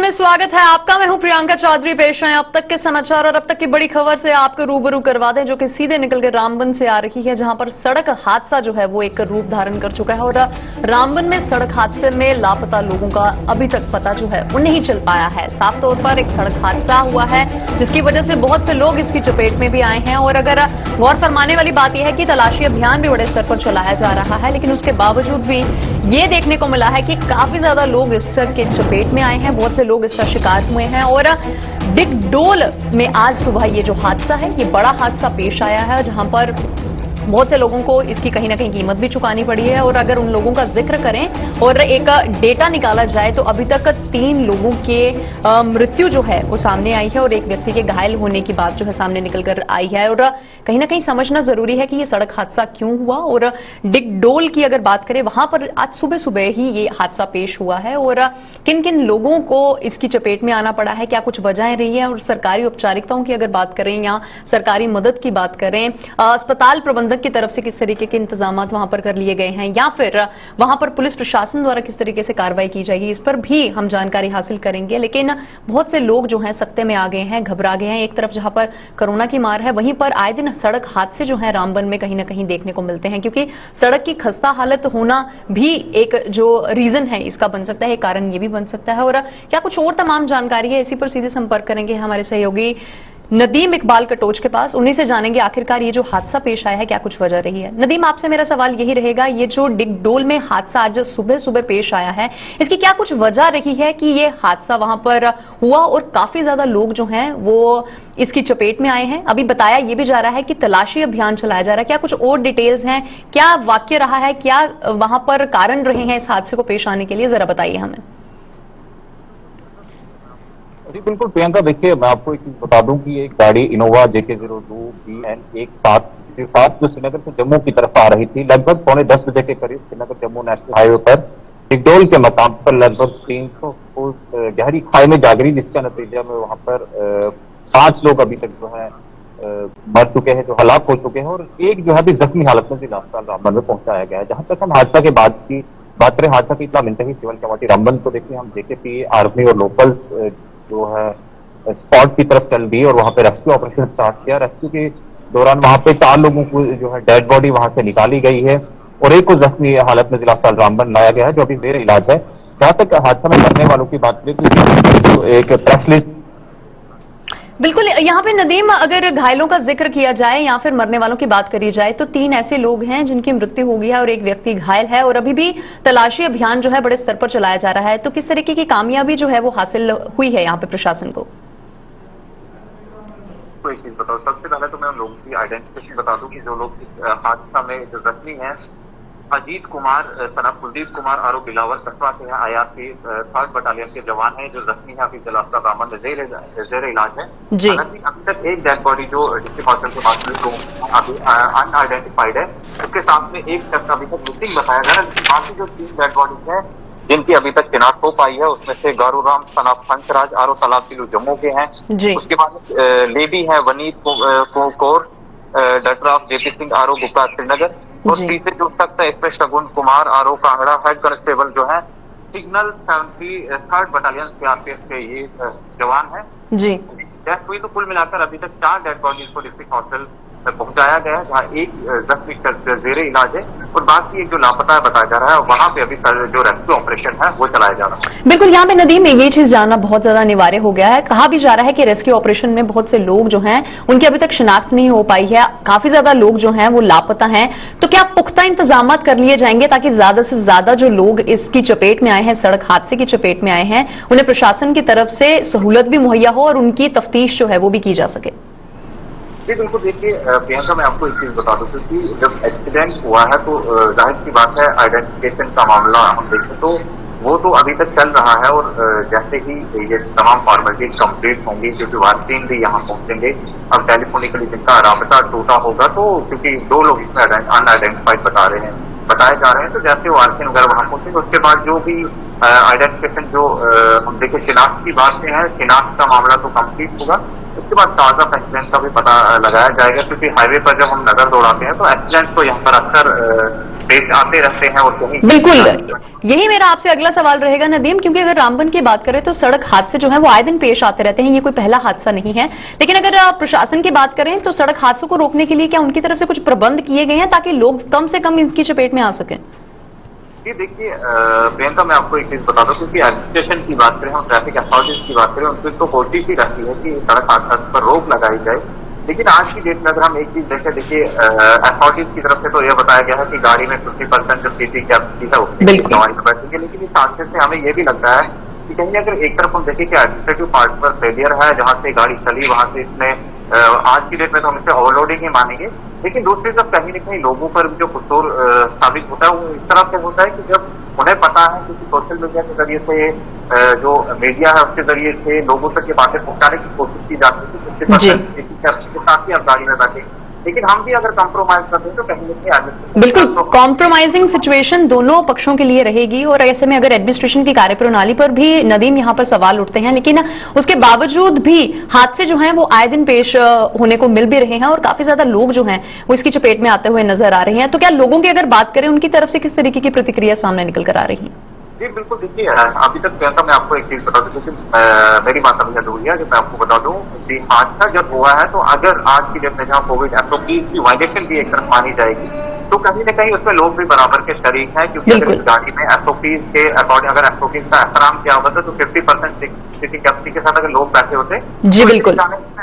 में स्वागत है आपका। मैं हूं प्रियंका चौधरी। पेश है अब तक के समाचार और अब तक की बड़ी खबर से आपको रूबरू करवा दें, जो कि सीधे निकलकर रामबन से आ रही है, जहां पर सड़क हादसा जो है वो एक रूप धारण कर चुका है। और रामबन में सड़क हादसे में लापता लोगों का अभी तक पता जो है वो नहीं चल पाया है। साफ तौर पर एक सड़क हादसा हुआ है जिसकी वजह से बहुत से लोग इसकी चपेट में भी आए हैं। और अगर गौर फरमाने वाली बात यह है कि तलाशी अभियान भी बड़े स्तर पर चलाया जा रहा है, लेकिन उसके बावजूद भी ये देखने को मिला है कि काफी ज्यादा लोग इस सड़क के चपेट में आए हैं, बहुत से लोग इसका शिकार हुए हैं। और डिगडोल में आज सुबह ये जो हादसा है, ये बड़ा हादसा पेश आया है, जहां पर बहुत से लोगों को इसकी कहीं ना कहीं कीमत भी चुकानी पड़ी है। और अगर उन लोगों का जिक्र करें और एक डेटा निकाला जाए तो अभी तक 3 लोगों के मृत्यु जो है वो सामने आई है और एक व्यक्ति के घायल होने की बात जो है सामने निकलकर आई है। और कहीं ना कहीं समझना जरूरी है कि ये सड़क हादसा क्यों हुआ। और डिगडोल की अगर बात करें, वहां पर आज सुबह सुबह ही ये हादसा पेश हुआ है और किन किन लोगों को इसकी चपेट में आना पड़ा है, क्या कुछ वजहें रही है। और सरकारी औपचारिकताओं की अगर बात करें या सरकारी मदद की बात करें, अस्पताल प्रबंधन की तरफ से किस तरीके के इंतजाम वहां पर कर लिए गए हैं, या फिर वहां पर पुलिस प्रशासन द्वारा किस तरीके से कार्रवाई की जाएगी, इस पर भी हम जानकारी हासिल करेंगे। लेकिन बहुत से लोग जो हैं सकते में आ गए हैं, घबरा गए हैं। एक तरफ जहां पर कोरोना की मार है, वहीं पर आए दिन सड़क हादसे जो है रामबन में कहीं ना कहीं देखने को मिलते हैं, क्योंकि सड़क की खस्ता हालत होना भी एक जो रीजन है इसका बन सकता है, कारण ये भी बन सकता है। और क्या कुछ और तमाम जानकारी है, इसी पर सीधे संपर्क करेंगे हमारे सहयोगी नदीम इकबाल कटोच के पास। उन्हीं से जानेंगे आखिरकार ये जो हादसा पेश आया है क्या कुछ वजह रही है। नदीम, आपसे मेरा सवाल यही रहेगा, ये जो डिगडोल में हादसा आज सुबह सुबह पेश आया है, इसकी क्या कुछ वजह रही है कि ये हादसा वहां पर हुआ और काफी ज्यादा लोग जो हैं वो इसकी चपेट में आए हैं। अभी बताया ये भी जा रहा है कि तलाशी अभियान चलाया जा रहा है, क्या कुछ और डिटेल्स हैं, क्या वाक्य रहा है, क्या वहां पर कारण रहे हैं इस हादसे को पेश आने के लिए, जरा बताइए हमें। जी बिल्कुल प्रियंका, देखिए मैं आपको एक चीज बता दूं कि एक गाड़ी इनोवा JK02 BN 17 जो श्रीनगर से जम्मू की तरफ आ रही थी, लगभग 9:45 बजे के करीब श्रीनगर जम्मू नेशनल हाईवे पर डिगडोल के मकाम पर लगभग 300 फुट गहरी खाई में जा गिरी, जिसका नतीजा में वहां पर 5 लोग अभी तक जो है मर चुके हैं, जो हलाक हो चुके हैं, और एक जो है अभी जख्मी हालत में जिला अस्पताल रामबन में पहुंचाया गया है। जहां तक हम हादसा के बाद की बात करें, हादसा की इत्तला मिलते ही सिविल कमेटी रामबन को देखिए हम JKP आर्मी और लोकल जो है स्पॉट की तरफ चल दी और वहां पे रेस्क्यू ऑपरेशन स्टार्ट किया। रेस्क्यू के दौरान वहां पे 4 लोगों को जो है डेड बॉडी वहां से निकाली गई है और एक को जख्मी हालत में जिला अस्पताल रामबन लाया गया है, जो अभी जेर इलाज है। जहां तक हादसा में मरने वालों की बात करें तो एक प्रेस लिस्ट बिल्कुल, यहाँ पे नदीम, अगर घायलों का जिक्र किया जाए या फिर मरने वालों की बात करी जाए तो 3 ऐसे लोग हैं जिनकी मृत्यु हो गई है और एक व्यक्ति घायल है और अभी भी तलाशी अभियान जो है बड़े स्तर पर चलाया जा रहा है। तो किस तरीके की कामयाबी जो है वो हासिल हुई है यहाँ पे प्रशासन को? तो एक चीज बताओ, सबसे पहले तो मैं उन लोगों की आइडेंटिफिकेशन बता दूं कि जो लोग इस हादसा में जो जख्मी हैं, अजीत कुमार सनफ कुलदीप कुमार आरो बिलावर कस्बा के हैं, IRP 3rd बटालियन के जवान हैं, जो जख्मी है अभी जिला अस्पताल रामबन में जेर इलाज है। हालांकि अभी तक एक डेड बॉडी जो डिस्ट्रिक्ट हॉस्पिटल के पास अभी अनआइडेंटिफाइड है, उसके साथ में एक शख्स अभी तक मिसिंग बताया जा रहा है। बाकी जो 3 डेड बॉडीज है जिनकी अभी तक शिनाख्त हो पाई है, उसमें से गारूराम सनफ हंसराज आरो तालाब किलो जम्मू के हैं। उसके बाद लेडी है वनीत कौर डॉक्टर JP सिंह आरो गुप्ता श्रीनगर, और तीसरे जो शख्स है इसमें शगुन कुमार आरो कांगड़ा हेड कांस्टेबल जो है सिग्नल 73rd बटालियन CRPF के ये जवान है जी। डेथ हुई तो कुल मिलाकर अभी तक 4 डेड बॉडीज को डिस्ट्रिक्ट हॉस्पिटल पहुंचाया गया है, जहाँ एक जख्मी जेर इलाज है और बाकी एक जो लापता बताया जा रहा है, वहां पे अभी जो रेस्क्यू ऑपरेशन है वो चलाया जा रहा है। बिल्कुल, यहाँ पे नदीम में ये चीज जानना बहुत ज्यादा अनिवार्य हो गया है। कहा भी जा रहा है कि रेस्क्यू ऑपरेशन में बहुत से लोग जो हैं उनकी अभी तक शिनाख्त नहीं हो पाई है, काफी ज्यादा लोग जो हैं वो लापता हैं। तो क्या पुख्ता इंतजाम कर लिए जाएंगे ताकि ज्यादा से ज्यादा जो लोग इसकी चपेट में आए हैं, सड़क हादसे की चपेट में आए हैं, उन्हें प्रशासन की तरफ से सहूलत भी मुहैया हो और उनकी तफ्तीश जो है वो भी की जा सके? जी बिल्कुल, देखिए प्रियंका, मैं आपको एक चीज बता दूं कि जब एक्सीडेंट हुआ है तो जाहिर सी बात है आइडेंटिफिकेशन का मामला हम देखें तो वो तो अभी तक चल रहा है और जैसे ही ये तमाम फॉर्मेलिटीज कंप्लीट होंगी, क्योंकि वारसीन भी यहाँ पहुंचेंगे, अब टेलीफोनिकली जिनका राबता टूटा होगा, तो क्योंकि 2 लोग इसमें अनआइडेंटिफाइड बताए जा रहे हैं, तो जैसे वारसीन वगैरह वहां पहुंचेंगे उसके बाद जो भी आइडेंटिफिकेशन जो हम देखें शिनाख्त की बात है, शिनाख्त का मामला तो कंप्लीट होगा। उसके बाद ताजा एक्सीडेंट का भी पता लगाया जाएगा, क्योंकि हाईवे पर जब हम नजर दौड़ाते हैं तो एक्सीडेंट तो यहाँ पर अक्सर पेश आते रहते हैं और कहीं बिल्कुल, यही मेरा आपसे अगला सवाल रहेगा नदीम, क्योंकि अगर रामबन की बात करें तो सड़क हादसे जो है वो आए दिन पेश आते रहते हैं, ये कोई पहला हादसा नहीं है। लेकिन अगर प्रशासन की बात करें तो सड़क हादसों को रोकने के लिए क्या उनकी तरफ से कुछ प्रबंध किए गए हैं ताकि लोग कम से कम इनकी चपेट में आ सकें? जी देखिए प्रियंका, मैं आपको एक चीज बता दूं, क्योंकि एडमिनिस्ट्रेशन की बात करें और ट्रैफिक अथॉरिटीज की बात करें, उनकी तो कोशिश ही रहती है कि सड़क हादसा पर रोक लगाई जाए। लेकिन आज की डेट में अगर हम एक चीज देखें, देखिए अथॉरिटीज की तरफ से तो यह बताया गया है कि गाड़ी में 50% जो सीटी कैपेसिटी है उसकी सवारी में बैठेंगे। लेकिन इस हादसे से हमें यह भी लगता है कि कहीं अगर एक तरफ हम देखें कि एडमिनिस्ट्रेटिव पार्ट पर फेलियर है, जहां से गाड़ी चली वहां से इसमें आज की डेट में तो हम इसे ओवरलोडिंग ही मानेंगे। लेकिन दूसरी तरफ कहीं न कहीं लोगों पर भी जो कसूर साबित होता है वो इस तरह से होता है कि जब उन्हें पता है कि सोशल मीडिया के जरिए से जो मीडिया है उसके जरिए से लोगों तक ये बातें पहुंचाने की कोशिश की जाती है कि 50% के साथ ही आप गाड़ी में बैठे। लेकिन हम भी अगर कॉम्प्रोमाइज करते हैं तो कहीं न कहीं बिल्कुल कॉम्प्रोमाइजिंग सिचुएशन दोनों पक्षों के लिए रहेगी। और ऐसे में अगर एडमिनिस्ट्रेशन की कार्यप्रणाली पर भी नदीम यहाँ पर सवाल उठते हैं, लेकिन उसके बावजूद भी हादसे जो हैं वो आए दिन पेश होने को मिल भी रहे हैं और काफी ज्यादा लोग जो हैं वो इसकी चपेट में आते हुए नजर आ रहे हैं। तो क्या लोगों की अगर बात करें उनकी तरफ से किस तरीके की प्रतिक्रिया सामने निकल कर आ रही है? जी बिल्कुल, देखिए अभी तक कहता मैं आपको एक चीज बता दूं, क्योंकि मेरी बात अभी अधूरी है, जो मैं आपको बता दूं कि हादसा जब हुआ है तो अगर आज की डेट में जहाँ कोविड एसओपीज की वायलेशन भी एक तरफ मानी जाएगी तो कहीं न कहीं उसमें लोग भी बराबर के शरीक हैं। क्योंकि अगर इस गाड़ी में एसओपीज के अकॉर्डिंग अगर एसओपीज का एहतराम किया होता तो 50% सीटिंग कैपेसिटी के साथ अगर लोग बैठे होते जी बिल्कुल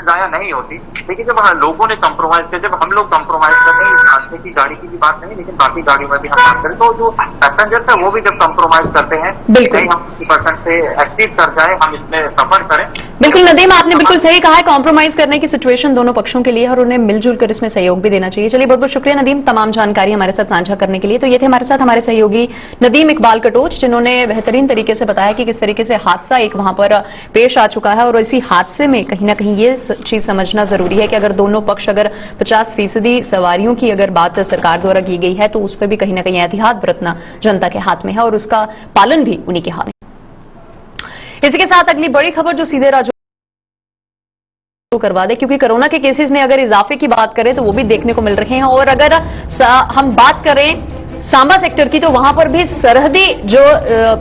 जाया नहीं होती। लेकिन जब लोगों ने कॉम्प्रोमाइज किया, जब हम लोग कॉम्प्रोमाइज करते हैं, हादसे की गाड़ी की भी बात नहीं लेकिन बाकी गाड़ियों में भी हम बात करें तो जो पैसेंजर्स है वो भी जब कॉम्प्रोमाइज करते हैं कहीं हम 50% से एक्सीड कर जाए, हम इसमें सफर करें। बिल्कुल नदीम, आपने बिल्कुल सही कहा है, कॉम्प्रोमाइज करने की सिचुएशन दोनों पक्षों के लिए है और उन्हें मिलजुल कर इसमें सहयोग भी देना चाहिए। चलिए बहुत बहुत शुक्रिया नदीम तमाम जानकारी हमारे साथ साझा करने के लिए। तो ये थे हमारे साथ हमारे सहयोगी नदीम इकबाल कटोच, जिन्होंने बेहतरीन तरीके से बताया कि किस तरीके से हादसा एक वहां पर पेश आ चुका है। और इसी हादसे में कहीं ना कहीं ये चीज समझना जरूरी है कि अगर दोनों पक्ष अगर 50% सवारियों की अगर बात सरकार द्वारा की गई है तो उस पर भी कहीं ना कहीं एहतियात बरतना जनता के हाथ में है और उसका पालन भी उन्हीं के हाथ में। इसी के साथ अगली बड़ी खबर जो सीधे राजू करवा दे, क्योंकि कोरोना के केसेस में अगर इजाफे की बात करें तो वो भी देखने को मिल रहे हैं। और अगर हम बात करें सांबा सेक्टर की तो वहां पर भी सरहदी जो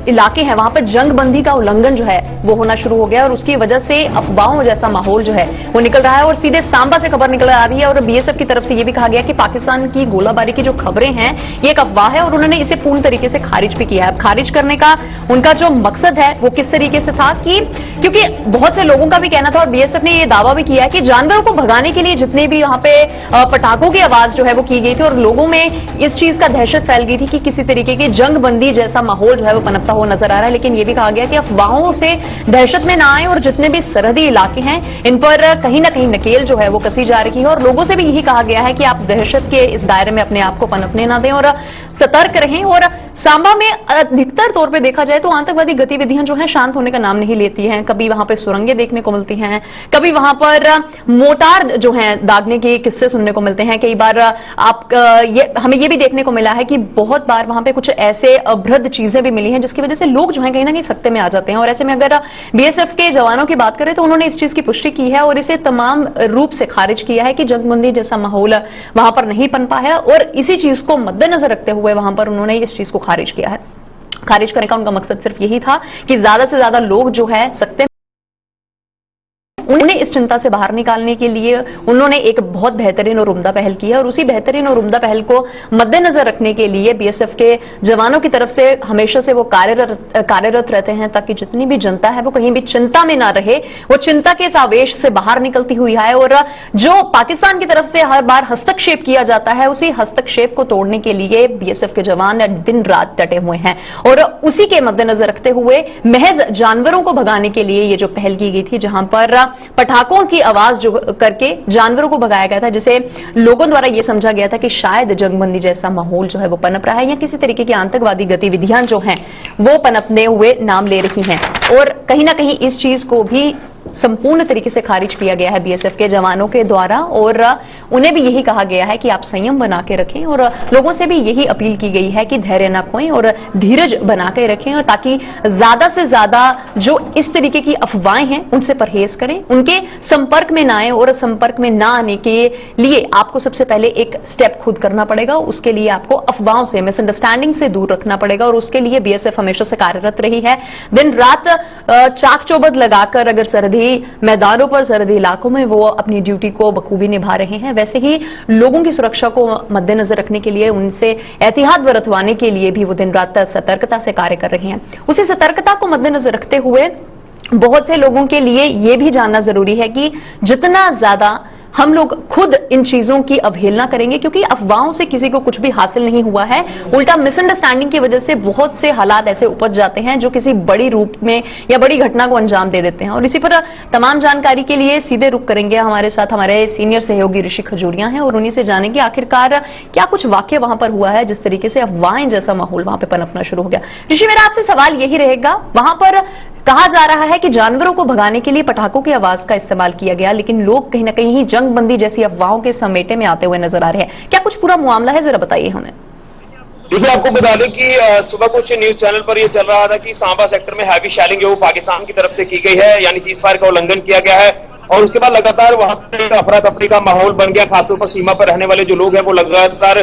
इलाके हैं वहां पर जंगबंदी का उल्लंघन जो है वो होना शुरू हो गया और उसकी वजह से अफवाहों जैसा माहौल जो है वो निकल रहा है। और सीधे सांबा से खबर निकल आ रही है और बीएसएफ की तरफ से ये भी कहा गया कि पाकिस्तान की गोलाबारी की जो खबरें हैं ये एक अफवाह है और उन्होंने इसे पूर्ण तरीके से खारिज भी किया है। खारिज करने का उनका जो मकसद है वो किस तरीके से था कि क्योंकि बहुत से लोगों का भी कहना था और बीएसएफ ने ये दावा भी किया है कि जानवरों को भगाने के लिए जितने भी यहाँ पे पटाखों की आवाज जो है वो की गई थी और लोगों में इस चीज का दहशत फैल गई थी कि किसी तरीके की जंगबंदी जैसा माहौल जो है वो पनपता हुआ नजर आ रहा है। लेकिन ये भी कहा गया कि अफवाहों से दहशत में ना आए और जितने भी सरहदी इलाके हैं इन पर कहीं ना कहीं नकेल जो है वो कसी जा रही है और लोगों से भी यही कहा गया है कि आप दहशत के इस दायरे में अपने आप को पनपने ना दें और सतर्क रहें। और सांबा में अधिकतर तौर पर देखा जाए तो आतंकवादी गतिविधियां जो है शांत होने का नाम नहीं लेती हैं। कभी वहां पर सुरंगें देखने को मिलती हैं, कभी वहां पर मोटार जो है दागने के किस्से सुनने को मिलते हैं। कई बार हमें ये भी देखने को मिला है कि बहुत बार वहां पे कुछ ऐसे अभद्र चीजें भी मिली हैं जिसकी वजह से लोग जो हैं कहीं ना कहीं सकते में आ जाते हैं। और ऐसे में अगर बीएसएफ के जवानों की बात करें तो उन्होंने इस चीज की पुष्टि की है और इसे तमाम रूप से खारिज किया है कि जंगबंदी जैसा माहौल वहां पर नहीं पनपा है और इसी चीज को मद्देनजर रखते हुए वहां पर उन्होंने इस चीज को खारिज किया है। खारिज करने का उनका मकसद सिर्फ यही था कि ज्यादा से ज्यादा लोग जो है सकते उन्हें इस चिंता से बाहर निकालने के लिए उन्होंने एक बहुत बेहतरीन और उम्दा पहल की है और उसी बेहतरीन और उम्दा पहल को मद्देनजर रखने के लिए बीएसएफ के जवानों की तरफ से हमेशा से वो कार्यरत रहते हैं ताकि जितनी भी जनता है वो कहीं भी चिंता में ना रहे, वो चिंता के इस आवेश से बाहर निकलती हुई है। और जो पाकिस्तान की तरफ से हर बार हस्तक्षेप किया जाता है उसी हस्तक्षेप को तोड़ने के लिए बीएसएफ के जवान दिन रात डटे हुए हैं और उसी के मद्देनजर रखते हुए महज जानवरों को भगाने के लिए ये जो पहल की गई थी, जहां पर पटाखों की आवाज जो करके जानवरों को भगाया गया था, जिसे लोगों द्वारा यह समझा गया था कि शायद जंगबंदी जैसा माहौल जो है वो पनप रहा है या किसी तरीके की आतंकवादी गतिविधियां जो हैं वो पनपने हुए नाम ले रही हैं। और कहीं ना कहीं इस चीज को भी संपूर्ण तरीके से खारिज किया गया है बीएसएफ के जवानों के द्वारा और उन्हें भी यही कहा गया है कि आप संयम बना के रखें और लोगों से भी यही अपील की गई है कि धैर्य न खोएं और धीरज बना के रखें और ताकि ज्यादा से ज्यादा जो इस तरीके की अफवाहें हैं उनसे परहेज करें, उनके संपर्क में ना आए और संपर्क में ना आने के लिए आपको सबसे पहले एक स्टेप खुद करना पड़ेगा। उसके लिए आपको अफवाहों से, मिसअंडरस्टैंडिंग से दूर रखना पड़ेगा और उसके लिए बीएसएफ हमेशा से कार्यरत रही है। दिन रात चाक चौबंद लगाकर अगर सरहदी मैदानों पर, सरहदी इलाकों में वो अपनी ड्यूटी को बखूबी निभा रहे हैं, वैसे ही लोगों की सुरक्षा को मद्देनजर रखने के लिए, उनसे एहतियात बरतवाने के लिए भी वो दिन रात सतर्कता से कार्य कर रहे हैं। उसी सतर्कता को मद्देनजर रखते हुए बहुत से लोगों के लिए यह भी जानना जरूरी है कि जितना ज्यादा हम लोग खुद इन चीजों की अवहेलना करेंगे, क्योंकि अफवाहों से किसी को कुछ भी हासिल नहीं हुआ है, उल्टा मिसअंडरस्टैंडिंग की वजह से बहुत से हालात ऐसे उपज जाते हैं जो किसी बड़ी रूप में या बड़ी घटना को अंजाम दे देते हैं। और इसी पर तमाम जानकारी के लिए सीधे रुख करेंगे हमारे साथ हमारे सीनियर सहयोगी ऋषि खजूरिया हैं और उन्हीं से जानेंगे आखिरकार क्या कुछ वाक्य वहां पर हुआ है जिस तरीके से अफवाहें जैसा माहौल वहां पर पनपना शुरू हो गया। ऋषि, मेरा आपसे सवाल यही रहेगा, वहां पर कहा जा रहा है कि जानवरों को भगाने के लिए पटाखों की आवाज का इस्तेमाल किया गया, लेकिन लोग कहीं ना कहीं जंगबंदी जैसी अफवाहों के समेटे में आते हुए नजर आ रहे हैं। क्या कुछ पूरा मामला है, जरा बताइए हमें। देखिए, आपको बता दें कि सुबह कुछ न्यूज चैनल पर यह चल रहा था कि सांबा सेक्टर में हैवी शेलिंग जो वो पाकिस्तान की तरफ से की गई है, यानी सीजफायर का उल्लंघन किया गया है और उसके बाद लगातार वहां पर अफरा तफरी का माहौल बन गया। खासतौर पर सीमा पर रहने वाले जो लोग हैं वो लगातार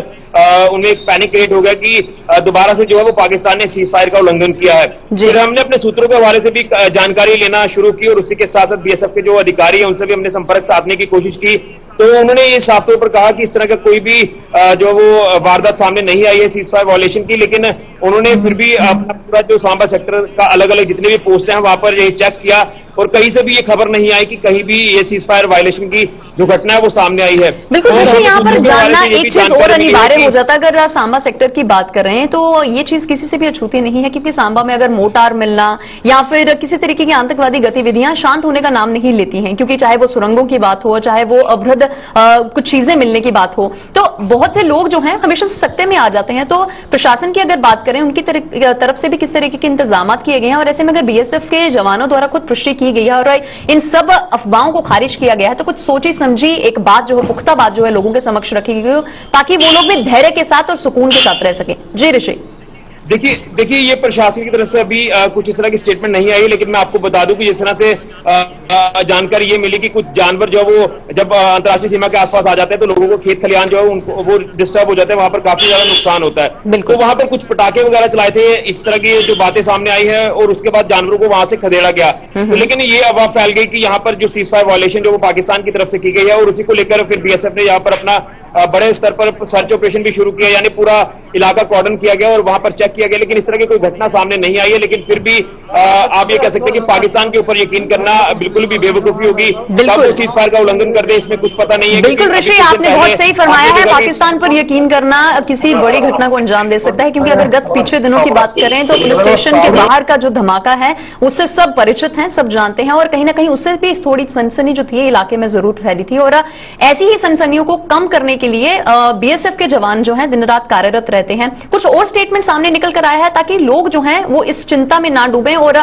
उनमें एक पैनिक क्रिएट हो गया कि दोबारा से जो है वो पाकिस्तान ने सीजफायर का उल्लंघन किया है। फिर हमने अपने सूत्रों के हवाले से भी जानकारी लेना शुरू की और उसी के साथ बीएसएफ के जो अधिकारी हैं उनसे भी हमने संपर्क साधने की कोशिश की, तो उन्होंने ये साफ तौर पर कहा कि इस तरह का कोई भी जो वो वारदात सामने नहीं आई है सीजफायर वायलेशन की, लेकिन उन्होंने फिर भी अपना पूरा जो सांबा सेक्टर का अलग अलग जितने भी पोस्ट हैं वहां पर ये चेक किया और कहीं से भी ये खबर नहीं आई कि कहीं भी ये सीजफायर वायलेशन की जो घटना है वो सामने आई है। बिल्कुल, यहाँ पर जानना एक चीज और अनिवार्य हो जाता है। अगर सांबा सेक्टर की बात कर रहे हैं तो ये चीज किसी से भी अछूती नहीं है, क्योंकि सांबा में अगर मोर्टार मिलना या फिर किसी तरीके की आतंकवादी गतिविधियां शांत होने का नाम नहीं लेती हैं, क्योंकि चाहे वो सुरंगों की बात हो, चाहे वो अवरुद्ध कुछ चीजें मिलने की बात हो, तो बहुत से लोग जो हैं हमेशा से सकते में आ जाते हैं। तो प्रशासन की अगर बात करें, उनकी तरफ से भी किस तरीके के इंतजाम किए गए हैं और ऐसे में अगर बीएसएफ के जवानों द्वारा खुद पुष्टि की गई है और इन सब अफवाहों को खारिज किया गया है, तो कुछ सोची समझी एक बात जो है, पुख्ता बात जो है लोगों के समक्ष रखी गई हो ताकि वो लोग भी धैर्य के साथ और सुकून के साथ रह सके। जी ऋषि। देखिए ये प्रशासन की तरफ से अभी कुछ इस तरह की स्टेटमेंट नहीं आई, लेकिन मैं आपको बता दूं कि जिस तरह से जानकारी ये मिली कि कुछ जानवर जो वो जब अंतर्राष्ट्रीय सीमा के आसपास आ जाते हैं तो लोगों को खेत खलियान जो है उनको वो डिस्टर्ब हो जाते हैं, वहां पर काफी ज्यादा नुकसान होता है। तो वहां पर कुछ पटाखे वगैरह चलाए थे, इस तरह की जो बातें सामने आई है और उसके बाद जानवरों को वहां से खदेड़ा गया। तो लेकिन ये अफवाह फैल गई कि यहाँ पर जो सीजफायर वायलेशन जो वो पाकिस्तान की तरफ से की गई है और उसी को लेकर फिर बीएसएफ ने यहाँ पर अपना बड़े स्तर पर सर्च ऑपरेशन भी शुरू किया, यानी पूरा इलाका कॉर्डन किया गया और वहां पर चेक किया गया, लेकिन इस तरह की कोई घटना सामने नहीं आई है। लेकिन फिर भी आप ये कह सकते हैं कि पाकिस्तान के ऊपर यकीन करना बिल्कुल भी बेवकूफी होगी। बिल्कुल सीजफायर का उल्लंघन कर दे, इसमें कुछ पता नहीं है। बिल्कुल ऋषि, आपने बहुत सही फरमाया है, पाकिस्तान पर यकीन करना किसी बड़ी घटना को अंजाम दे सकता है, क्योंकि अगर गत पिछले दिनों की बात करें तो पुलिस स्टेशन के बाहर का जो धमाका है उससे सब परिचित हैं, सब जानते हैं और कहीं ना कहीं उससे भी थोड़ी सनसनी जो थी इलाके में जरूर फैली थी। और ऐसी ही सनसनियों को कम करने के लिए बीएसएफ के जवान जो हैं दिन रात कार्यरत रहते हैं। कुछ और स्टेटमेंट सामने निकल कर आया है ताकि लोग जो हैं वो इस चिंता में ना डूबें और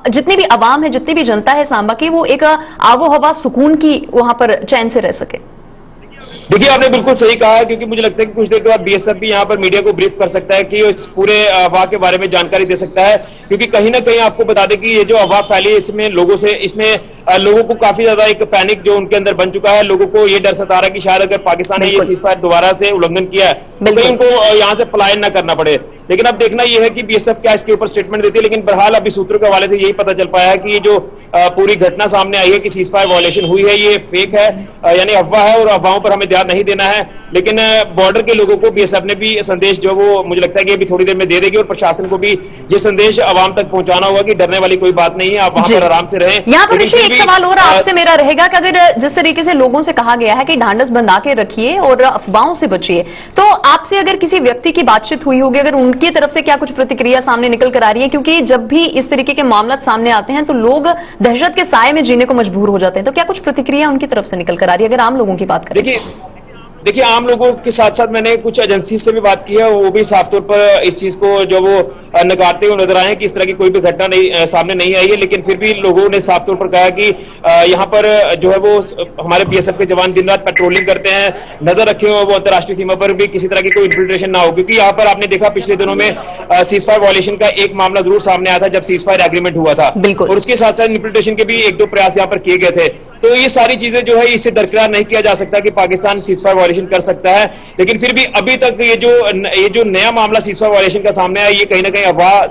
जितनी भी आवाम है, जितनी भी जनता है सांबा की, वो एक आबो हवा सुकून की वहां पर चैन से रह सके। देखिए, आपने बिल्कुल सही कहा, क्योंकि मुझे लगता है कि कुछ देर के बाद बीएसएफ भी यहाँ पर मीडिया को ब्रीफ कर सकता है कि इस पूरे अफवाह के बारे में जानकारी दे सकता है, क्योंकि कहीं ना कहीं आपको बता दें कि ये जो अफवाह फैली है इसमें लोगों को काफी ज्यादा एक पैनिक जो उनके अंदर बन चुका है। लोगों को ये डर सता रहा है कि शायद अगर पाकिस्तान ने ये सीजफायर दोबारा से उल्लंघन किया है तो कहीं उनको यहाँ से पलायन न करना पड़े। लेकिन अब देखना यह है कि बीएसएफ क्या इसके ऊपर स्टेटमेंट देती है। लेकिन बहरहाल अभी सूत्रों के हवाले से यही पता चल पाया है कि ये जो पूरी घटना सामने आई है कि सीजफायर वायलेशन हुई है, ये फेक है, यानी अफवाह है और अफवाहों पर हमें ध्यान नहीं देना है। लेकिन बॉर्डर के लोगों को बीएसएफ ने भी संदेश जो वो मुझे लगता है कि अभी थोड़ी देर में दे देगी और प्रशासन को भी ये संदेश आवाम तक पहुंचाना होगा कि डरने वाली कोई बात नहीं है, आप वहां पर आराम से रहें। यहाँ पर ऋषि एक सवाल और आपसे मेरा रहेगा कि अगर जिस तरीके से लोगों से कहा गया है कि ढांढस बंधा के रखिए और अफवाहों से बचिए, तो आपसे अगर किसी व्यक्ति की बातचीत हुई होगी, अगर उनकी तरफ से क्या कुछ प्रतिक्रिया सामने निकल कर आ रही है? क्योंकि जब भी इस तरीके के मामला सामने आते हैं तो लोग दहशत के साए में जीने को मजबूर हो जाते हैं, तो क्या कुछ प्रतिक्रिया उनकी तरफ से निकल कर आ रही है अगर आम लोगों की बात करें? देखिए, आम लोगों के साथ साथ मैंने कुछ एजेंसी से भी बात की है, वो भी साफ तौर पर इस चीज को जो वो नकारते हुए नजर आए कि इस तरह की कोई भी घटना नहीं सामने नहीं आई है। लेकिन फिर भी लोगों ने साफ तौर पर कहा कि यहाँ पर जो है वो हमारे बीएसएफ के जवान दिन रात पेट्रोलिंग करते हैं, नजर रखे हुए वो अंतर्राष्ट्रीय सीमा पर भी किसी तरह की कोई इन्फिल्ट्रेशन ना हो। क्योंकि यहाँ पर आपने देखा पिछले दिनों में सीज फायर वायलेशन का एक मामला जरूर सामने आया था जब सीज फायर एग्रीमेंट हुआ था, और उसके साथ साथ इन्फिल्ट्रेशन के भी एक दो प्रयास यहाँ पर किए गए थे। तो ये सारी चीजें जो है इससे दरकिरार नहीं किया जा सकता कि पाकिस्तान सीजफायर वायलेशन कर सकता है। लेकिन फिर भी अभी तक ये जो नया मामला सीजफायर वायलेशन का सामने आया, ये कहीं ना कहीं अफवाह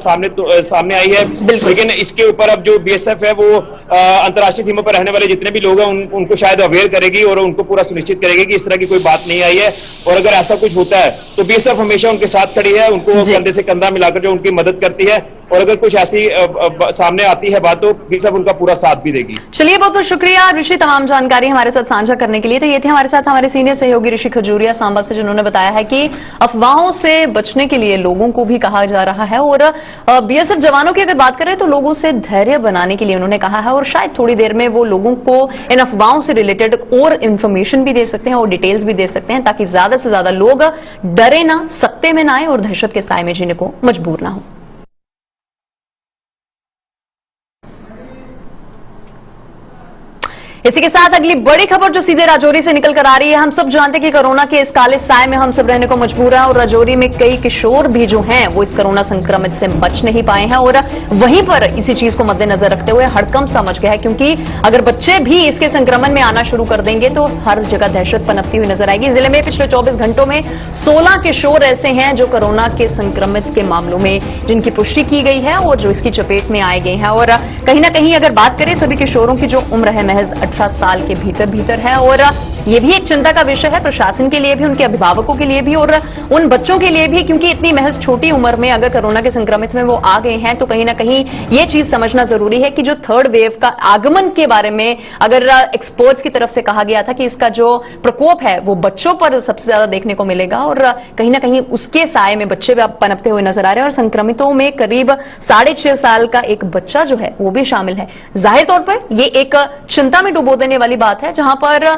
सामने आई है। लेकिन इसके ऊपर अब जो बीएसएफ है वो अंतर्राष्ट्रीय सीमा पर रहने वाले जितने भी लोग हैं उनको शायद अवेयर करेगी और उनको पूरा सुनिश्चित करेगी कि इस तरह की कोई बात नहीं आई है। और अगर ऐसा कुछ होता है तो बीएसएफ हमेशा उनके साथ खड़ी है, उनको कंधे से कंधा मिलाकर जो उनकी मदद करती है, और अगर कुछ ऐसी सामने आती है बात तो बीएसएफ उनका पूरा साथ भी देगी। चलिए, बहुत बहुत शुक्रिया ऋषि तमाम जानकारी हमारे साथ साझा करने के लिए। तो ये थे हमारे साथ हमारे सीनियर सहयोगी ऋषि खजूरिया सांबा से, जिन्होंने बताया है कि अफवाहों से बचने के लिए लोगों को भी कहा जा रहा है, और बीएसएफ जवानों की अगर बात करें तो लोगों से धैर्य बनाने के लिए उन्होंने कहा है, और शायद थोड़ी देर में वो लोगों को इन अफवाहों से रिलेटेड और इन्फॉर्मेशन भी दे सकते हैं और डिटेल्स भी दे सकते हैं, ताकि ज्यादा से ज्यादा लोग डरे ना, सकते में ना आए और दहशत के साए में जीने को मजबूर ना हो। इसी के साथ अगली बड़ी खबर जो सीधे राजौरी से निकल कर आ रही है। हम सब जानते हैं कि कोरोना के इस काले साए में हम सब रहने को मजबूर हैं, और राजौरी में कई किशोर भी जो हैं वो इस कोरोना संक्रमित से बच नहीं पाए हैं, और वहीं पर इसी चीज को मद्देनजर रखते हुए हड़कंप सा मच गया है, क्योंकि अगर बच्चे भी इसके संक्रमण में आना शुरू कर देंगे तो हर जगह दहशत पनपती हुई नजर आएगी। जिले में पिछले 24 घंटों में 16 किशोर ऐसे हैं जो कोरोना के संक्रमित के मामलों में जिनकी पुष्टि की गई है और जो इसकी चपेट में आए गए हैं। और कहीं ना कहीं अगर बात करें सभी किशोरों की जो उम्र है महज 18 साल के भीतर है, और ये भी एक चिंता का विषय है प्रशासन के लिए भी, उनके अभिभावकों के लिए भी और उन बच्चों के लिए भी, क्योंकि इतनी महज छोटी उम्र में अगर कोरोना के संक्रमित में वो आ गए हैं तो कहीं ना कहीं ये चीज समझना जरूरी है कि जो थर्ड वेव का आगमन के बारे में अगर एक्सपर्ट्स की तरफ से कहा गया था कि इसका जो प्रकोप है वो बच्चों पर सबसे ज्यादा देखने को मिलेगा, और कहीं ना कहीं उसके साए में बच्चे भी पनपते हुए नजर आ रहे हैं, और संक्रमितों में करीब 6.5 साल का एक बच्चा जो है वो भी शामिल है। जाहिर तौर पर ये एक चिंता में डुबो देने वाली बात है, जहां पर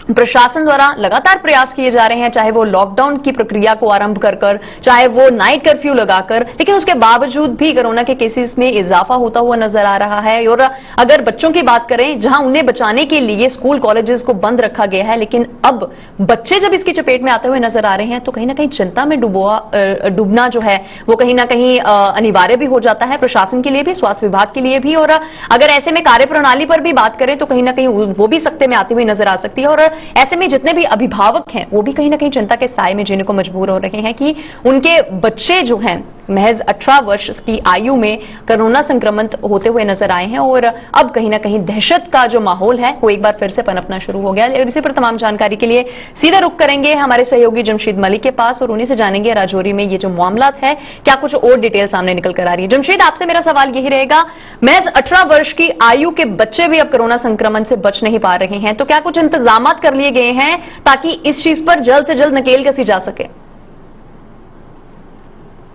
प्रशासन द्वारा लगातार प्रयास किए जा रहे हैं, चाहे वो लॉकडाउन की प्रक्रिया को आरंभ कर चाहे वो नाइट कर्फ्यू लगाकर, लेकिन उसके बावजूद भी कोरोना के केसेस में इजाफा होता हुआ नजर आ रहा है। और अगर बच्चों की बात करें, जहां उन्हें बचाने के लिए स्कूल कॉलेजेस को बंद रखा गया है, लेकिन अब बच्चे जब इसकी चपेट में आते हुए नजर आ रहे हैं तो कहीं ना कहीं चिंता में डूबना जो है वो कहीं ना कहीं अनिवार्य भी हो जाता है, प्रशासन के लिए भी, स्वास्थ्य विभाग के लिए भी। और अगर ऐसे में कार्यप्रणाली पर भी बात करें तो कहीं ना कहीं वो भी सख्ते में आती हुई नजर आ सकती है, और ऐसे में जितने भी अभिभावक हैं वो भी कहीं ना कहीं चिंता के साए में जीने को मजबूर हो रहे हैं कि उनके बच्चे जो हैं महज 18 वर्ष की आयु में कोरोना संक्रमित होते हुए नजर आए हैं, और अब कहीं ना कहीं दहशत का जो माहौल है वो एक बार फिर से पनपना शुरू हो गया। और इसी पर तमाम जानकारी के लिए सीधा रुख करेंगे हमारे सहयोगी जमशीद मलिक के पास, और उन्हीं से जानेंगे राजौरी में ये जो मामला है क्या कुछ और डिटेल सामने निकल कर आ रही है। जमशीद, आपसे मेरा सवाल यही रहेगा, महज 18 वर्ष की आयु के बच्चे भी अब कोरोना संक्रमण से बच नहीं पा रहे हैं, तो क्या कुछ इंतजाम कर लिए गए हैं ताकि इस चीज पर जल्द से जल्द नकेल कसी जा सके?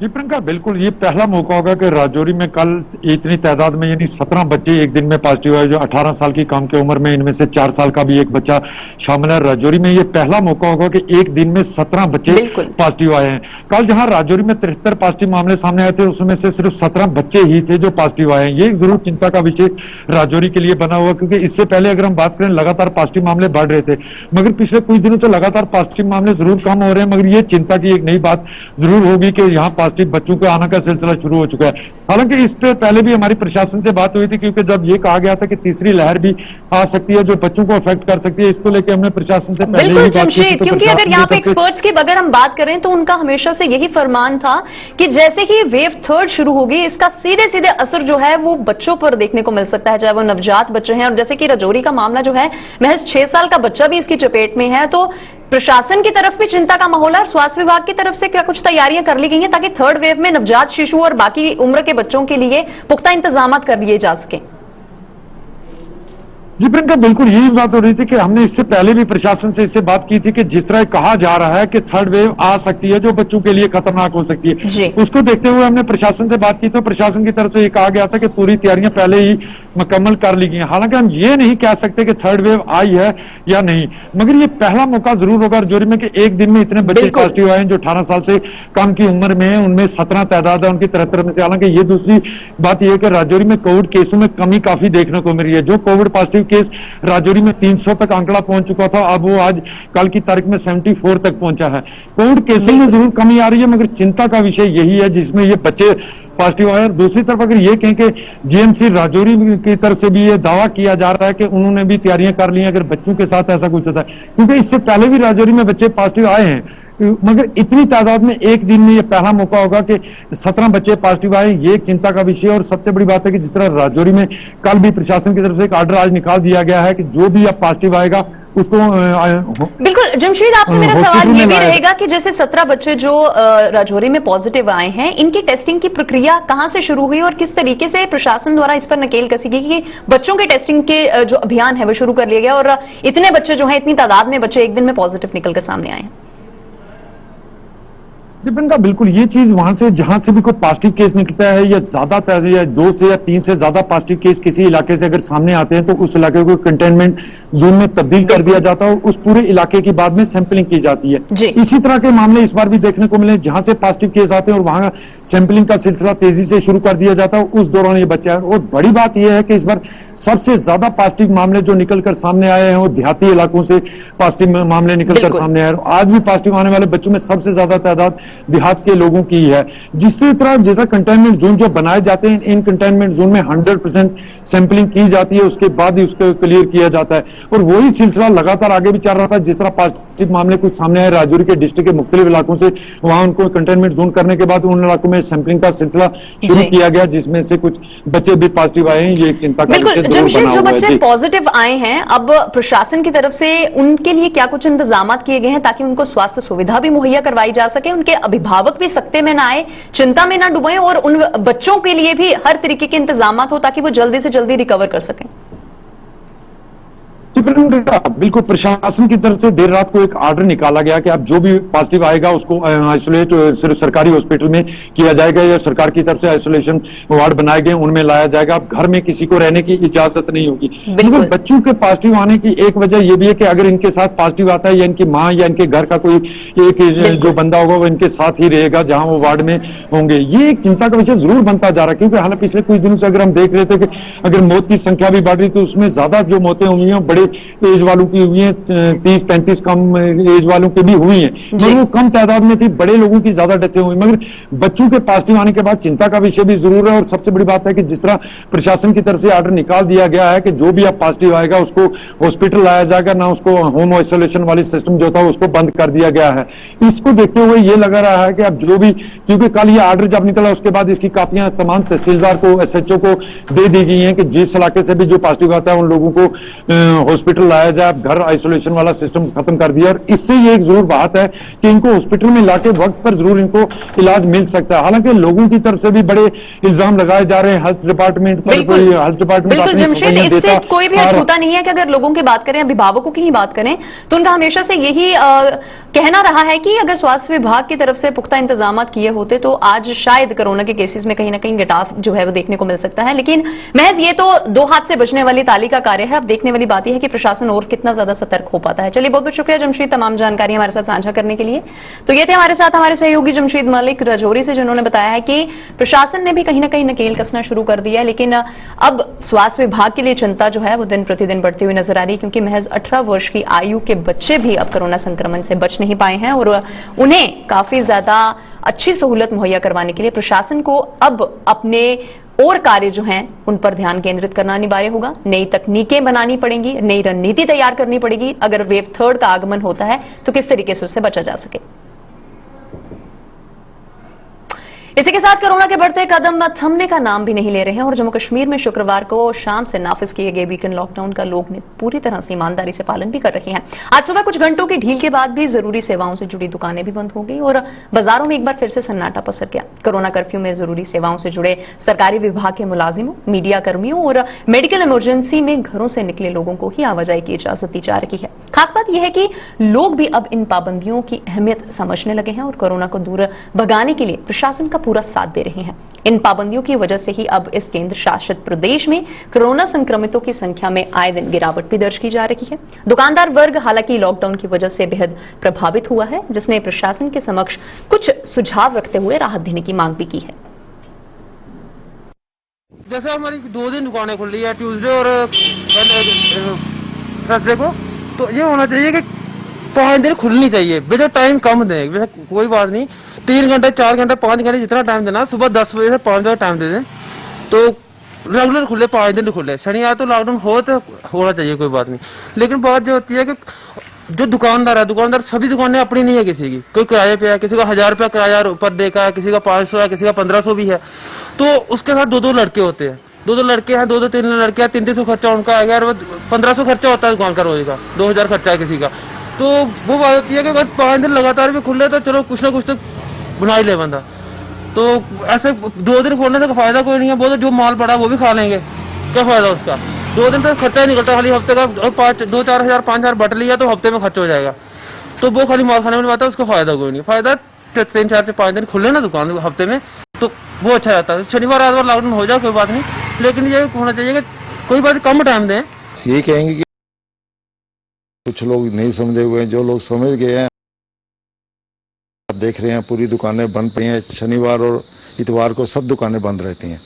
जी प्रियंका, बिल्कुल ये पहला मौका होगा कि राजौरी में कल इतनी तादाद में यानी 17 बच्चे एक दिन में पॉजिटिव आए, जो 18 साल की कम की उम्र में, इनमें से 4 साल का भी एक बच्चा शामिल है। राजौरी में ये पहला मौका होगा कि एक दिन में 17 बच्चे पॉजिटिव आए हैं। कल जहां राजौरी में 73 पॉजिटिव मामले सामने आए थे, उसमें से सिर्फ 17 बच्चे ही थे जो पॉजिटिव आए हैं। ये जरूर चिंता का विषय राजौरी के लिए बना हुआ, क्योंकि इससे पहले अगर हम बात करें लगातार पॉजिटिव मामले बढ़ रहे थे, मगर पिछले कुछ दिनों से लगातार पॉजिटिव मामले जरूर कम हो रहे हैं। मगर ये चिंता की एक नई बात जरूर होगी कि यहाँ बच्चों के आने का सिलसिला शुरू हो चुका है। हालांकि इस पे पहले भी हमारी प्रशासन से बात हुई थी, क्योंकि जब ये कहा गया था कि तीसरी लहर भी आ सकती है जो बच्चों को अफेक्ट कर सकती है, इसको लेकर हमने प्रशासन से पहले ही बात की थी। क्योंकि अगर यहाँ पे एक्सपर्ट्स की अगर हम बात करें तो उनका हमेशा से यही फरमान था कि जैसे ही वेव 3 शुरू होगी इसका सीधे सीधे असर जो है वो बच्चों पर देखने को मिल सकता है, चाहे वो नवजात बच्चे हैं। और जैसे कि राजौरी का मामला जो है महज 6 साल का बच्चा भी इसकी चपेट में है, तो प्रशासन की तरफ भी चिंता का माहौल है और स्वास्थ्य विभाग की तरफ से क्या कुछ तैयारियां कर ली गई हैं ताकि थर्ड वेव में नवजात शिशु और बाकी उम्र के बच्चों के लिए पुख्ता इंतजाम कर लिए जा सके? जी प्रियंका, बिल्कुल यही बात हो रही थी कि हमने इससे पहले भी प्रशासन से इससे बात की थी कि जिस तरह कहा जा रहा है कि थर्ड वेव आ सकती है जो बच्चों के लिए खतरनाक हो सकती जी। है, उसको देखते हुए हमने प्रशासन से बात की तो प्रशासन की तरफ से ये कहा गया था कि पूरी तैयारियां पहले ही मुकम्मल कर ली गई हैं। हालांकि हम ये नहीं कह सकते कि थर्ड वेव आई है या नहीं, मगर ये पहला मौका जरूर होगा राजौरी में कि एक दिन में इतने बच्चे बिल्कुल। पॉजिटिव आए हैं जो 18 साल से कम की उम्र में है, उनमें 17 तादाद है उनकी 73 में से। हालांकि ये दूसरी बात यह है कि राजौरी में कोविड केसों में कमी काफी देखने को मिल रही है। जो कोविड पॉजिटिव केस राजौरी में 300 तक आंकड़ा पहुंच चुका था, अब वो आज कल की तारीख में 74 तक पहुंचा है। कोविड केसों में जरूर कमी आ रही है, मगर चिंता का विषय यही है जिसमें ये बच्चे पॉजिटिव आए। दूसरी तरफ अगर ये कहें कि जीएमसी राजौरी की तरफ से भी ये दावा किया जा रहा है कि उन्होंने भी तैयारियां कर ली हैं अगर बच्चों के साथ ऐसा कुछ होता है, क्योंकि इससे पहले भी राजौरी में बच्चे पॉजिटिव आए हैं, मगर इतनी तादाद में एक दिन में ये पहला मौका होगा कि 17 बच्चे पॉजिटिव आए, ये एक चिंता का विषय है। और सबसे बड़ी बात है कि जिस तरह राजौरी में कल भी प्रशासन की तरफ से एक ऑर्डर आज निकाल दिया गया है कि जो भी अब पॉजिटिव आएगा उसको बिल्कुल। जमशेद, आपसे मेरा सवाल हॉस्पिटल ये में भी लाया रहेगा कि जैसे 17 बच्चे जो राजौरी में पॉजिटिव आए हैं, इनकी टेस्टिंग की प्रक्रिया कहां से शुरू हुई और किस तरीके से प्रशासन द्वारा इस पर नकेल कसी गई कि बच्चों के टेस्टिंग के जो अभियान है वो शुरू कर लिया गया और इतने बच्चे जो हैं, इतनी तादाद में बच्चे एक दिन में पॉजिटिव निकल कर सामने आए हैं? का बिल्कुल ये चीज वहां से जहां से भी कोई पॉजिटिव केस निकलता है या ज्यादा या 2 से या 3 से ज्यादा पॉजिटिव केस किसी इलाके से अगर सामने आते हैं तो उस इलाके को कंटेनमेंट जोन में तब्दील कर दिया जाता है और उस पूरे इलाके की बाद में सैंपलिंग की जाती है। इसी तरह के मामले इस बार भी देखने को मिले, जहां से पॉजिटिव केस आते हैं और वहां सैंपलिंग का सिलसिला तेजी से शुरू कर दिया जाता है, उस दौरान ये बच्चा है। और बड़ी बात यह है कि इस बार सबसे ज्यादा पॉजिटिव मामले जो निकलकर सामने आए हैं वो देहाती इलाकों से पॉजिटिव मामले निकलकर सामने आए। आज भी पॉजिटिव आने वाले बच्चों में सबसे ज्यादा तादाद देहात के लोगों की है। जिस तरह कंटेनमेंट जोन जो बनाए जाते हैं, इन कंटेनमेंट जोन में 100% सैंपलिंग की जाती है, उसके बाद ही उसको क्लियर किया जाता है। और वही सिलसिला लगातार आगे भी चल रहा था। जिस तरह पॉजिटिव मामले कुछ सामने आए राजौरी के डिस्ट्रिक्ट के मुख्तलिफ इलाकों से, वहां उनको कंटेनमेंट जोन करने के बाद उन इलाकों में सैंपलिंग का सिलसिला शुरू किया गया, जिसमें से कुछ बच्चे भी पॉजिटिव आए हैं। ये एक चिंता का विषय जरूर बना जो हुआ बच्चे है। पॉजिटिव आए हैं, अब प्रशासन की तरफ से उनके लिए क्या कुछ इंतजाम किए गए हैं ताकि उनको स्वास्थ्य सुविधा भी मुहैया करवाई जा सके, उनके अभिभावक भी सकते में ना आए, चिंता में ना डूबे और उन बच्चों के लिए भी हर तरीके के इंतजाम हो ताकि वो जल्दी से जल्दी रिकवर कर सकें? बिल्कुल, प्रशासन की तरफ से देर रात को एक ऑर्डर निकाला गया कि अब जो भी पॉजिटिव आएगा उसको आइसोलेट सिर्फ सरकारी हॉस्पिटल में किया जाएगा या सरकार की तरफ से आइसोलेशन वार्ड बनाए गए उनमें लाया जाएगा। अब घर में किसी को रहने की इजाजत नहीं होगी। मगर बच्चों के पॉजिटिव आने की एक वजह यह भी है कि अगर इनके साथ पॉजिटिव आता है या इनकी मां या इनके घर का कोई एक जो बंदा होगा वो इनके साथ ही रहेगा जहां वो वार्ड में होंगे। ये एक चिंता का विषय जरूर बनता जा रहा है, क्योंकि हालांकि पिछले कुछ दिनों से अगर हम देख रहे थे कि अगर मौत की संख्या भी बढ़ रही तो उसमें ज्यादा जो मौतें हुई हैं बड़े एज वालों की हुई है, 30-35 कम एज वालों की भी हुई है, मगर वो कम तादाद में थी। बड़े लोगों की ज्यादा डेथें हुई, मगर बच्चों के पॉजिटिव आने के बाद चिंता का विषय भी जरूर है। और सबसे बड़ी बात है कि जिस तरह प्रशासन की तरफ से ऑर्डर निकाल दिया गया है कि जो भी अब पॉजिटिव आएगा उसको हॉस्पिटल लाया जाएगा, ना उसको होम आइसोलेशन वाली सिस्टम जो था उसको बंद कर दिया गया है। इसको देखते हुए ये लग रहा है कि अब जो भी, क्योंकि कल ये ऑर्डर जब निकला उसके बाद इसकी कापियां तमाम तहसीलदार को, SHO को दे दी गई हैं कि जिस इलाके से भी जो पॉजिटिव आता है उन लोगों को हॉस्पिटल लाया जाए। घर आइसोलेशन वाला सिस्टम खत्म कर दिया और इससे ये एक जरूर बात है कि इनको हॉस्पिटल में लाके वक्त पर जरूर इनको इलाज मिल सकता है। हालांकि लोगों की तरफ से भी बड़े इल्जाम लगाए जा रहे हैं हेल्थ डिपार्टमेंट पर। हेल्थ डिपार्टमेंट जमशेद, इससे कोई भी अछूता नहीं है कि अगर लोगों की बात करें, अभिभावकों की ही बात करें, तो उनका हमेशा से यही कहना रहा है कि अगर स्वास्थ्य विभाग की तरफ से पुख्ता इंतजाम किए होते तो आज शायद कोरोना के केसेस में कहीं ना कहीं गिटाव जो है वो देखने को मिल सकता है। लेकिन महज ये तो दो हाथ से बचने वाली ताली का कार्य है। अब देखने वाली बात यह है कि प्रशासन और कितना ज्यादा सतर्क हो पाता है। चलिए, बहुत बहुत शुक्रिया जमशेद तमाम जानकारी हमारे साथ साझा करने के लिए। तो ये थे हमारे साथ हमारे सहयोगी जमशेद मलिक राजौरी से, जिन्होंने बताया है कि प्रशासन ने भी कहीं ना कहीं नकेल कसना शुरू कर दिया है, लेकिन अब स्वास्थ्य विभाग के लिए चिंता जो है वो दिन प्रतिदिन बढ़ती हुई नजर आ रही है, क्योंकि महज 18 वर्ष की आयु के बच्चे भी अब कोरोना संक्रमण से बच नहीं पाए हैं और उन्हें काफी ज्यादा अच्छी सहूलत मुहैया करवाने के लिए प्रशासन को अब अपने और कार्य जो हैं उन पर ध्यान केंद्रित करना अनिवार्य होगा। नई तकनीकें बनानी पड़ेंगी, नई रणनीति तैयार करनी पड़ेगी। अगर वेव 3 का आगमन होता है तो किस तरीके से उससे बचा जा सके। इसी के साथ कोरोना के बढ़ते कदम थमने का नाम भी नहीं ले रहे हैं और जम्मू कश्मीर में शुक्रवार को शाम से नाफिज किए गए वीकेंड लॉकडाउन का लोग ने पूरी तरह से ईमानदारी से पालन भी कर रहे हैं। आज सुबह कुछ घंटों की ढील के बाद भी जरूरी सेवाओं से जुड़ी दुकानें भी बंद हो गई और बाजारों में एक बार फिर से सन्नाटा पसर गया। कोरोना कर्फ्यू में जरूरी सेवाओं से जुड़े सरकारी विभाग के मुलाजिमों, मीडिया कर्मियों और मेडिकल इमरजेंसी में घरों से निकले लोगों को ही आवाजाही की इजाजत दी जा रही है। खास बात यह है कि लोग भी अब इन पाबंदियों की अहमियत समझने लगे हैं और कोरोना को दूर भगाने के लिए प्रशासन का पूरा साथ दे रहे हैं। इन पाबंदियों की वजह से ही अब इस केंद्र शासित प्रदेश में कोरोना संक्रमितों की संख्या में आए दिन गिरावट भी दर्ज की जा रही है। दुकानदार वर्ग हालांकि लॉकडाउन की वजह से बेहद प्रभावित हुआ है, जिसने प्रशासन के समक्ष कुछ सुझाव रखते हुए राहत देने की मांग भी की है। जैसे हमारी 2 दिन दुकानें खुल रही है, ट्यूसडे और थर्सडे को, तो ये होना चाहिए कि 5 दिन खुलनी चाहिए। वैसे टाइम कम दें, वैसे कोई बात नहीं, 3 घंटे 4 घंटे 5 घंटे जितना टाइम देना, सुबह 10 बजे से 5 बजे टाइम दे दें तो रेगुलर खुले, 5 दिन खुले। शनिवार तो लॉकडाउन होना चाहिए, कोई बात नहीं। लेकिन बात जो होती है कि जो दुकानदार सभी दुकानें अपनी नहीं है, किसी की कोई किराए पे है, किसी का 1000 रुपया किराया पर डे का है, किसी का 500 है, किसी का 1500 भी है। तो उसके साथ 2-2 लड़के होते हैं, 2-2 लड़के हैं, 2-2-3 लड़के हैं, 300 खर्चा उनका आ गया और 1500 खर्चा होता है दुकान का रोज का, 2000 खर्चा है किसी का। तो वो बात होती है कि अगर 5 दिन लगातार भी खुले तो चलो कुछ ना कुछ तो बना ही ले बंदा। तो ऐसे 2 दिन खोलने से फायदा कोई नहीं है, वो तो जो माल पड़ा वो भी खा लेंगे, क्या फायदा उसका। 2 दिन तक खर्चा ही निकलता, खाली हफ्ते का 2-4 हजार 5 हजार बट लिया तो हफ्ते में खर्च हो जाएगा। तो वो खाली माल खाने में बात है, उसका फायदा कोई नहीं। फायदा 3-4 से 5 दिन खुले ना दुकान हफ्ते में, तो वो अच्छा रहता है। शनिवार आतवार लॉकडाउन हो जाए कोई बात नहीं, लेकिन ये होना चाहिए कि कोई बात कम टाइम दें। यही कहेंगे कि कुछ लोग नहीं समझे हुए हैं, जो लोग समझ गए हैं आप देख रहे हैं पूरी दुकानें बंद पड़ी हैं। शनिवार और इतवार को सब दुकानें बंद रहती हैं।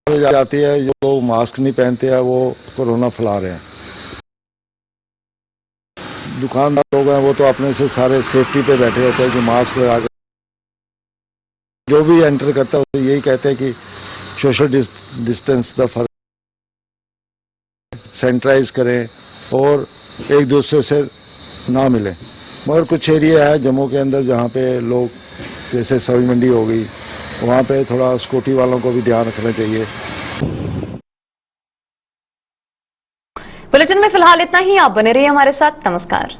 जाती है, जो लोग मास्क नहीं पहनते हैं वो कोरोना फैला रहे हैं। दुकानदार लोग हैं वो तो अपने से सारे सेफ्टी पे बैठे होते हैं, जो मास्क लगा कर जो भी एंटर करता है तो यही कहते हैं कि सोशल डिस्टेंस द फर्क, सैनिटाइज करें और एक दूसरे से ना मिलें। मगर कुछ एरिया है जम्मू के अंदर जहाँ पे लोग, जैसे सब्जी मंडी हो गई, वहाँ पे थोड़ा स्कूटी वालों को भी ध्यान रखना चाहिए। बुलेटिन में फिलहाल इतना ही। आप बने रहिए हमारे साथ। नमस्कार।